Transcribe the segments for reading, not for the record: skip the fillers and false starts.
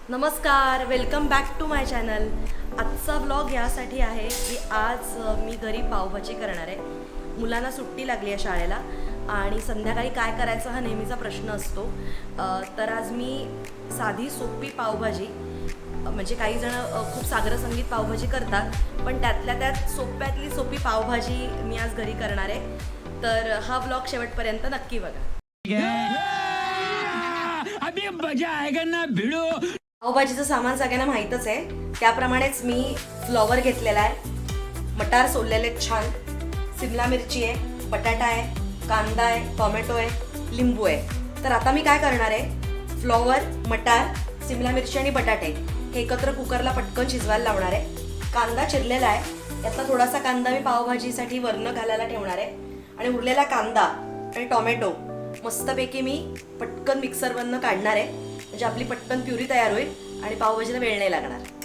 नमस्कार, welcome back to my channel. आजचा vlog यासाठी आहे की आज मी घरी पावभाजी करणार आहे। मुलांना सुट्टी लागली आहे शाळेला आणि संध्याकाळी काय करायचं हा नेहमीचा प्रश्न असतो। तर आज मी साधी सोपी पावभाजी, म्हणजे काही जण खूप सागरसंगीत पावभाजी करतात, पण त्यातल्या त्यात सोप्यातली सोपी पावभाजी मी आज घरी करणार आहे। तर हा व्लॉग शेवटपर्यंत नक्की बघा। अभी मजा आएगा ना भिड़ो। पावभाजीचं सामान सगळ्यांना माहीतच आहे, त्याप्रमाणेच मी फ्लॉवर घेतलेला आहे, मटार सोललेले छान, शिमला मिरची आहे, बटाटा आहे, कांदा आहे, टोमॅटो आहे, लिंबू आहे। तर आता मी काय करणार आहे, फ्लॉवर, मटार, शिमला मिरची आणि बटाटे हे एकत्र कुकरला पटकन शिजवायला लावणार आहे। कांदा चिरलेला आहे, यातला थोडासा कांदा मी पावभाजीसाठी वरनं घालायला ठेवणार आहे आणि उरलेला कांदा आणि टोमॅटो मस्तपैकी मी पटकन मिक्सरवरनं काढणार आहे, म्हणजे आपली पटकन प्युरी तयार होईल आणि पावभाजीला वेळ नाही लागणार।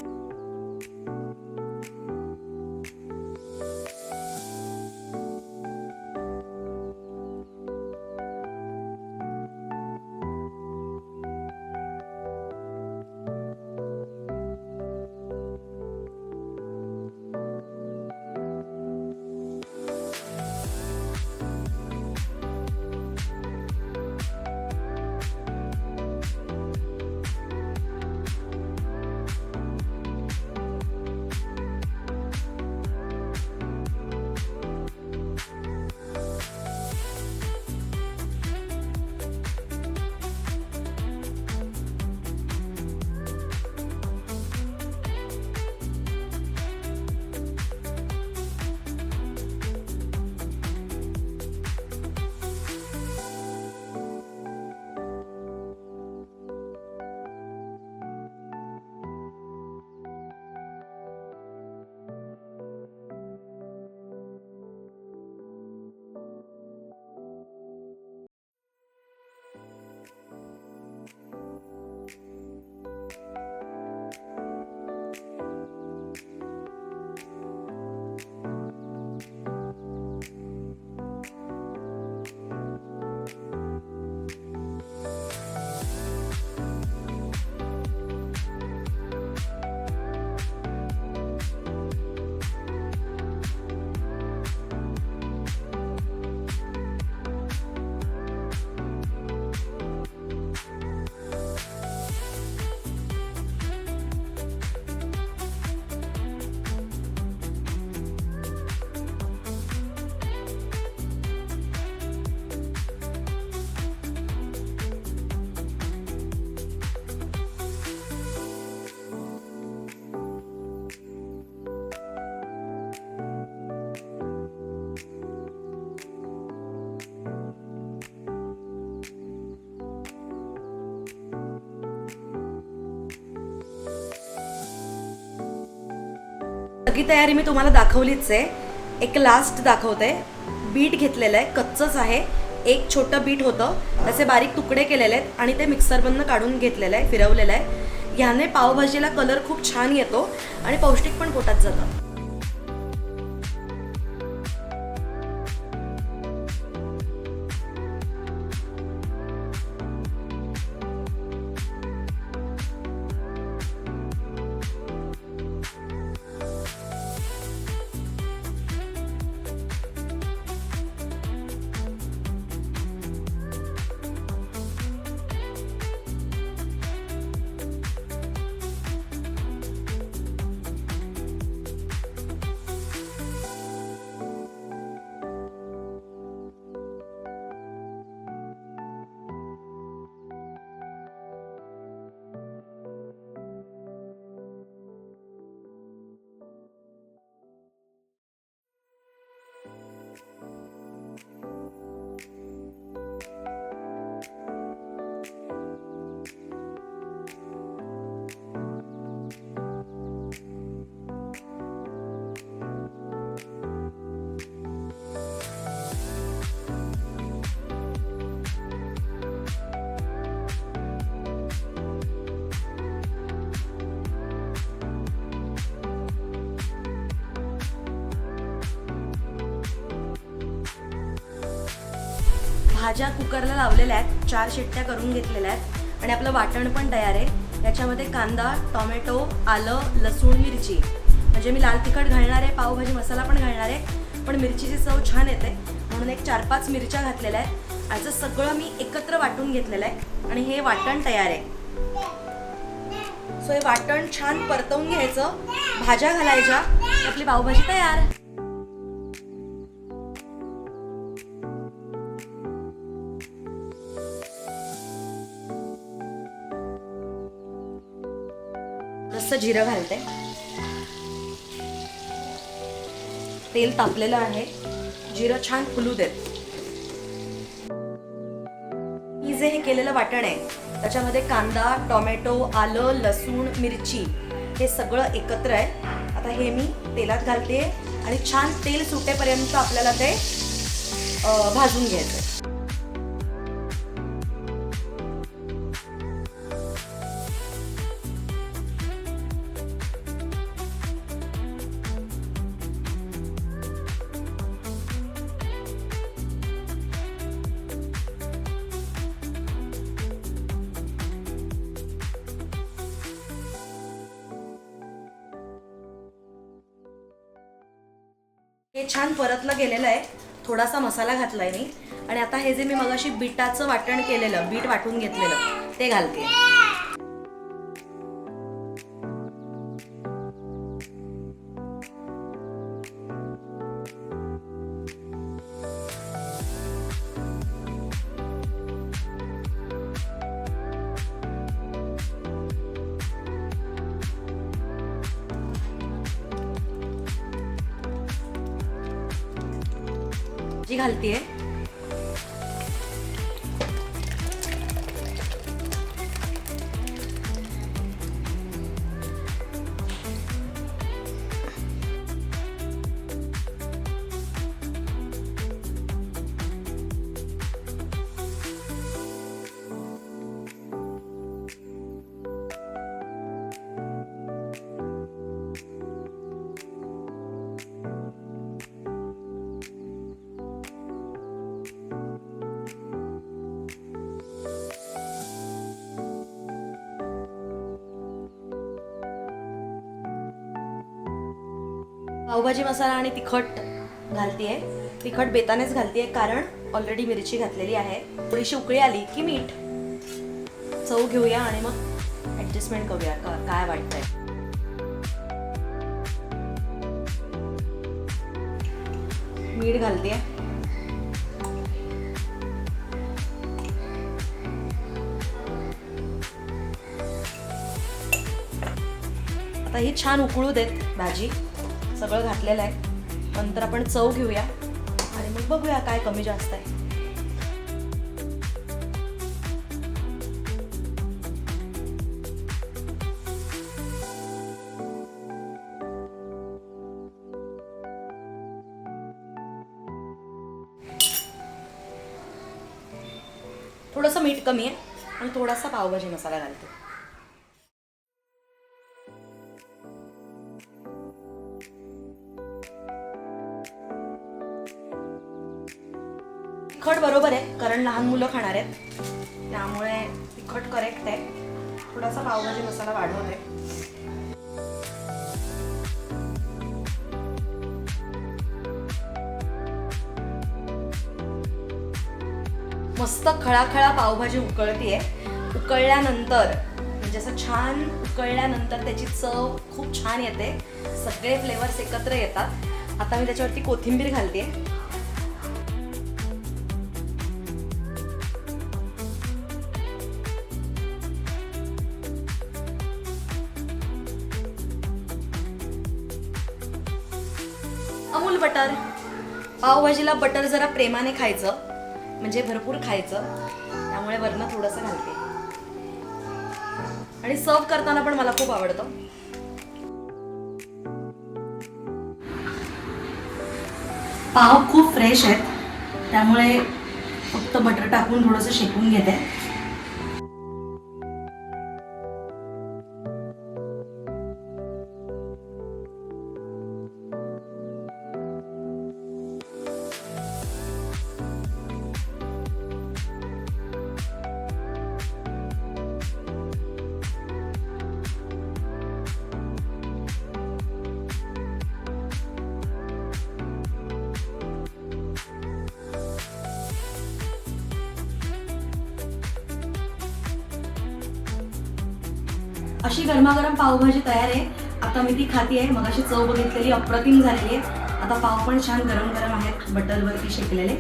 सगळी तयारी मी तुम्हाला दाखवलीच आहे, एक लास्ट दाखवते। बीट घेतलेलं आहे, कच्चंच आहे, एक छोटं बीट होतं, त्याचे बारीक तुकडे केलेले आहेत आणि ते मिक्सरमधनं काढून घेतलेलं आहे, फिरवलेलं आहे। ह्याने पावभाजीला कलर खूप छान येतो आणि पौष्टिक पण पोटात जातं। भाज्या कुकरला लावलेल्या आहेत, 4 शिट्ट्या करून घेतलेल्या आहेत आणि आपलं वाटण पण तयार आहे। याच्यामध्ये कांदा, टोमॅटो, आलं, लसूण, मिरची, म्हणजे मी लाल तिखट घालणार आहे, पावभाजी मसाला पण घालणार आहे, पण मिरचीची चव छान येते म्हणून एक 4-5 मिरच्या घातलेल्या आहेत. याचं सगळं मी एकत्र वाटून घेतलेलं आहे आणि हे वाटण तयार आहे. सो हे वाटण छान परतवून घ्यायचं, भाज्या घालायच्या, आपली पावभाजी तयार. थोडंसं जिरं घालते. तेल तापलेलं आहे, जिरं छान फुलू देत. मी जे हे केलेलं वाटण आहे त्याच्यामध्ये कांदा, टोमॅटो, आलं, लसूण, मिरची हे सगळं एकत्र आहे. आता हे मी तेलात घालते आणि छान तेल सुटेपर्यंत आपल्याला ते भाजून घ्यायचं. हे छान परतलं गेलेलं आहे. थोडासा मसाला घातलाय मी आणि आता हे जे मी मगाशी बीटाचं वाटण केलेलं, बीट वाटून घेतलेलं ते घालते. जी घालतीये. पावभाजी मसाला आणि तिखट घालतीये. तिखट बेतानेच घालतीये कारण ऑलरेडी मिरची घातलेली आहे. थोडीशी उकळी आली की मीठ, चव घेऊया आणि मग ऍडजस्टमेंट करूया काय वाटतंय. मीठ घालतीये. आता ही छान उकळू देत भाजी. सगळं घातलेलं आहे. नंतर आपण चव घेऊया आणि मग बघूया काय कमी जास्त आहे. थोडंसं मीठ कमी आहे आणि थोडासा पावभाजी मसाला घालते. तिखट बरोबर आहे कारण लहान मुलं खाणार आहेत, त्यामुळे तिखट करेक्ट आहे. थोडासा पावभाजी मसाला वाढवते. मस्त खळाखळा पावभाजी उकळतीये. उकळल्यानंतर म्हणजे असं छान उकळल्यानंतर त्याची चव खूप छान येते. सगळे फ्लेवर्स एकत्र येतात. आता मी त्याच्यावरती कोथिंबीर घालते. अमूल बटर. पावभाजीला बटर जरा प्रेमाने खायचं, म्हणजे भरपूर खायचं, त्यामुळे वरनं थोडंसं घालते. आणि सर्व करताना पण मला खूप आवडतं. पाव खूप फ्रेश आहेत त्यामुळे फक्त बटर टाकून थोडंसं शेकून घेते. अशी गरमागरम पावभाजी तयार आहे. आता मी ती खाती आहे. मगाशी चव बघितलेली अप्रतिम झालेली आहे. आता पाव पण छान गरम गरम आहेत बटरवरती शेकलेले.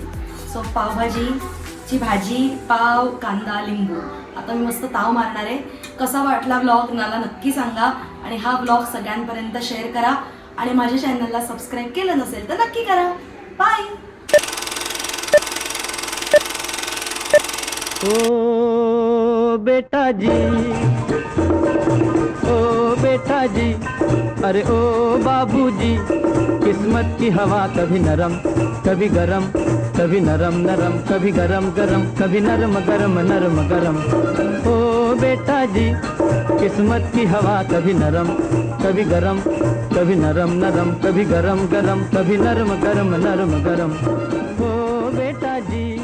सो पावभाजीची भाजी, पाव, कांदा, लिंबू. आता मी मस्त ताव मारणार आहे. कसा वाटला व्लॉग मला नक्की सांगा आणि हा व्लॉग सगळ्यांपर्यंत शेअर करा आणि माझ्या चॅनलला सबस्क्राईब केलं नसेल तर नक्की करा. बाय. ओ बेटा जी अरे ओ बाबूजी, किस्मत की हवा कभी नरम कभी गरम, कभी नरम नरम कभी गरम गरम, कभी नरम गरम नरम गरम. ओ बेटा जी, किस्मत की हवा कभी नरम कभी गरम, कभी नरम नरम कभी गरम गरम, कभी नरम गरम नरम गरम. ओ बेटा जी.